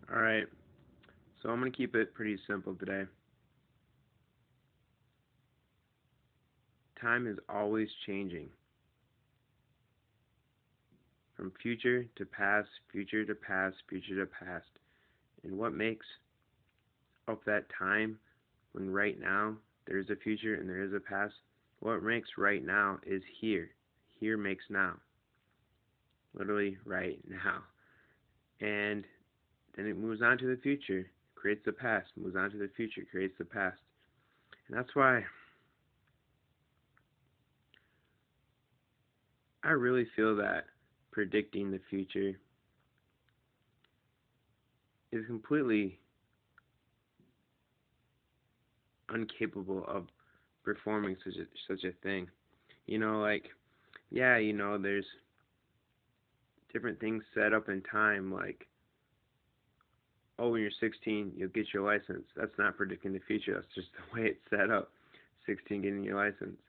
Alright, so I'm going to keep it pretty simple today. Time is always changing. From future to past, future to past, future to past. And what makes up that time when right now there is a future and there is a past? What makes right now is here. Here makes now. Literally right now. And then it moves on to the future, creates the past, moves on to the future, creates the past. And that's why I really feel that predicting the future is completely incapable of performing such a thing. Like, yeah, there's different things set up in time, like, oh, when you're 16, you'll get your license. That's not predicting the future. That's just the way it's set up. 16, getting your license.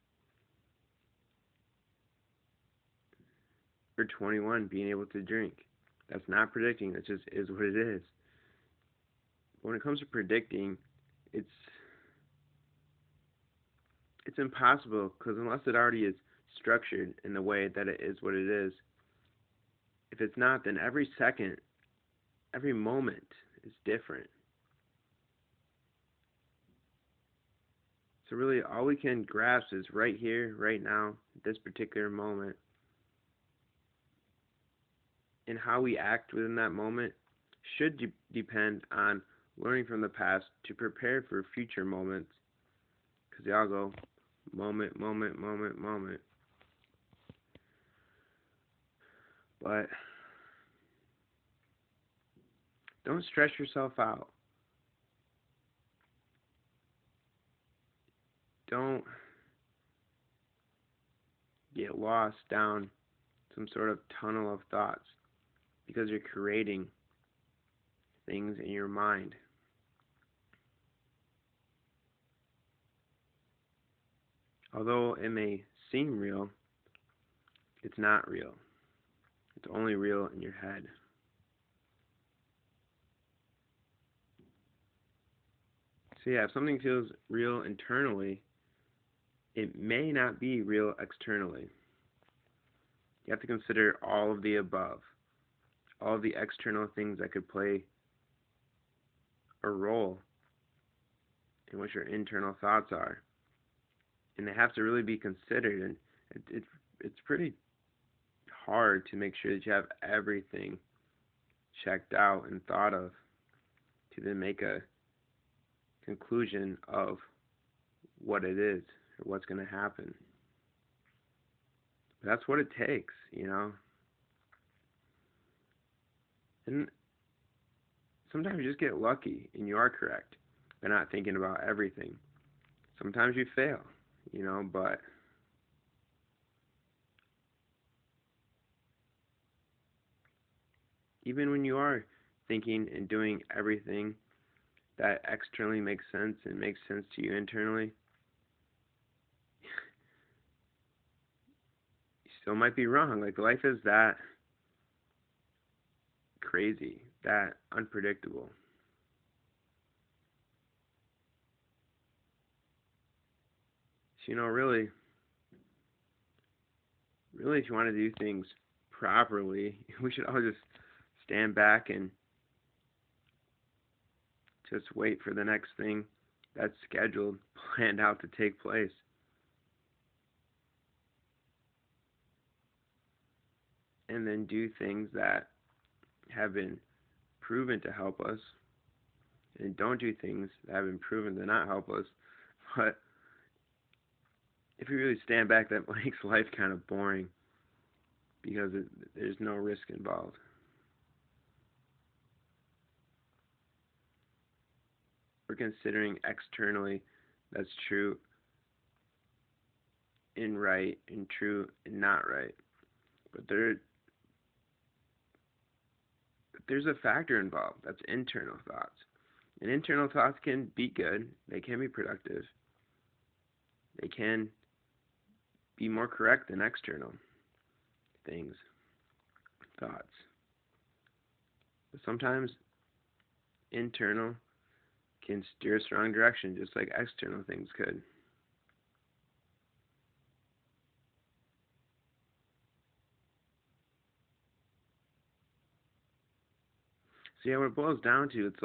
Or 21, being able to drink. That's not predicting. That just is what it is. But when it comes to predicting, it's it's impossible because unless it already is structured in the way that it is what it is, if it's not, then every second, every moment is different. So really, all we can grasp is right here, right now, this particular moment, and how we act within that moment should depend on learning from the past to prepare for future moments, because they all go moment, moment, moment, moment. But don't stress yourself out. Don't get lost down some sort of tunnel of thoughts because you're creating things in your mind. Although it may seem real, it's not real. It's only real in your head. So yeah, if something feels real internally, it may not be real externally. You have to consider all of the above, all of the external things that could play a role in what your internal thoughts are. And they have to really be considered, and it's pretty hard to make sure that you have everything checked out and thought of to then make a conclusion of what it is or what's going to happen. But that's what it takes. And sometimes you just get lucky and you are correct by not thinking about everything. Sometimes you fail, but even when you are thinking and doing everything that externally makes sense and makes sense to you internally, you still might be wrong. Like, life is that crazy, that unpredictable. So, really, if you want to do things properly, we should all just stand back and just wait for the next thing that's scheduled, planned out to take place. And then do things that have been proven to help us, and don't do things that have been proven to not help us. But if you really stand back, that makes life kind of boring because there's no risk involved. We're considering externally that's true and right and true and not right. But there's a factor involved. That's internal thoughts. And internal thoughts can be good. They can be productive. They can be more correct than external things, thoughts. But sometimes internal can steer us the wrong direction, just like external things could. So yeah, what it boils down to, it's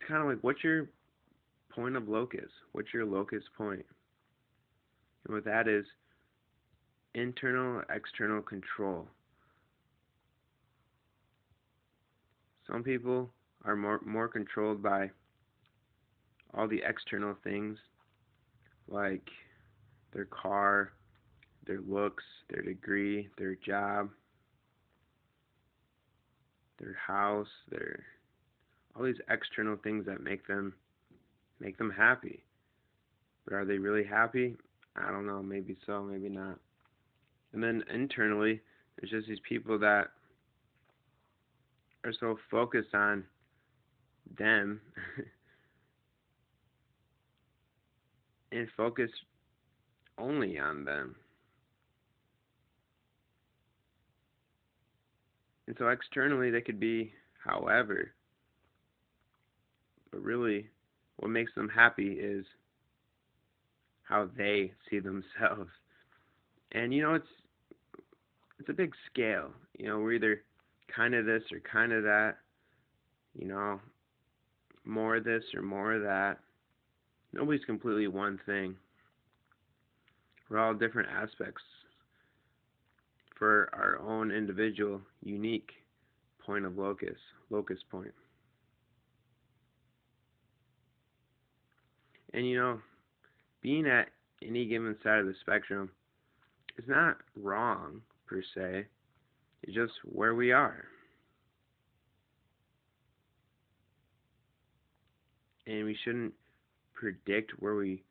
kind of like, what's your point of locus? What's your locus point? And what that is, internal, external control. Some people are more controlled by all the external things, like their car, their looks, their degree, their job, their house, their all these external things that make them happy. But are they really happy? I don't know, maybe so, maybe not. And then internally, there's just these people that are so focused on them and focus only on them. And so externally they could be however, but really what makes them happy is how they see themselves. And it's a big scale. We're either kind of this or kind of that, you know, more of this or more of that. Nobody's completely one thing. We're all different aspects for our own individual, unique point of locus point. And being at any given side of the spectrum is not wrong per se. It's just where we are. And we shouldn't predict where we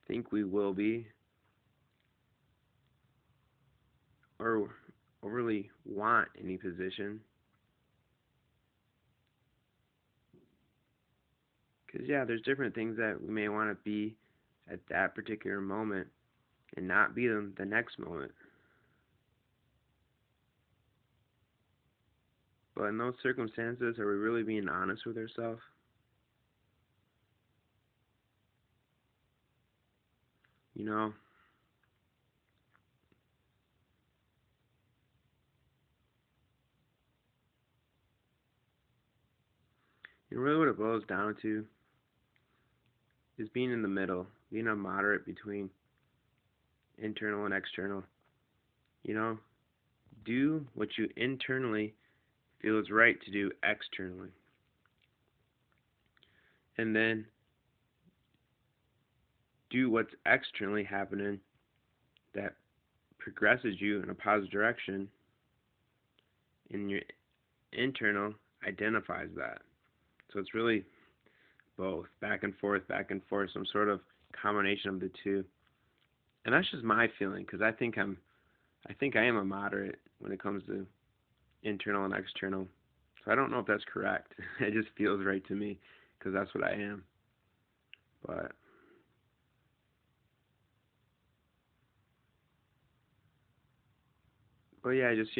think we will be or overly want any position. Because, yeah, there's different things that we may want to be at that particular moment and not be them the next moment. But in those circumstances, are we really being honest with ourselves? You know, and really what it boils down to is being in the middle, being a moderate between internal and external. You know, do what you internally feel is right to do externally. And then do what's externally happening that progresses you in a positive direction, and your internal identifies that. So it's really both, back and forth, some sort of combination of the two. And that's just my feeling, because I think I am a moderate when it comes to internal and external. So I don't know if that's correct. It just feels right to me, because that's what I am. But yeah, just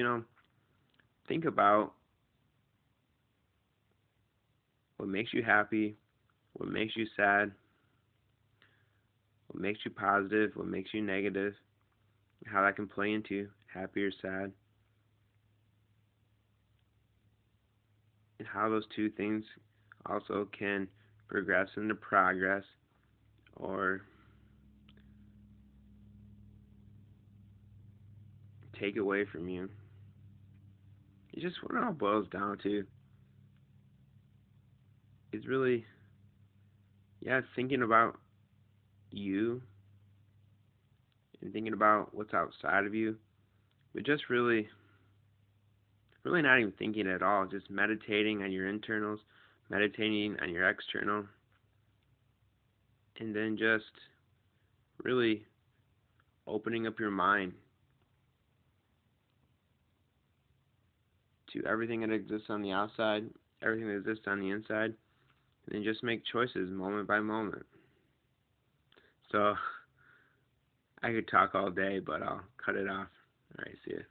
think about what makes you happy, what makes you sad, what makes you positive, what makes you negative, how that can play into happy or sad, and how those two things also can progress into progress or take away from you. It's just what it all boils down to is really, yeah, thinking about you and thinking about what's outside of you, but just really not even thinking at all, just meditating on your internals, meditating on your external, and then just really opening up your mind to everything that exists on the outside, everything that exists on the inside, and then just make choices moment by moment. So I could talk all day, but I'll cut it off. All right, see ya.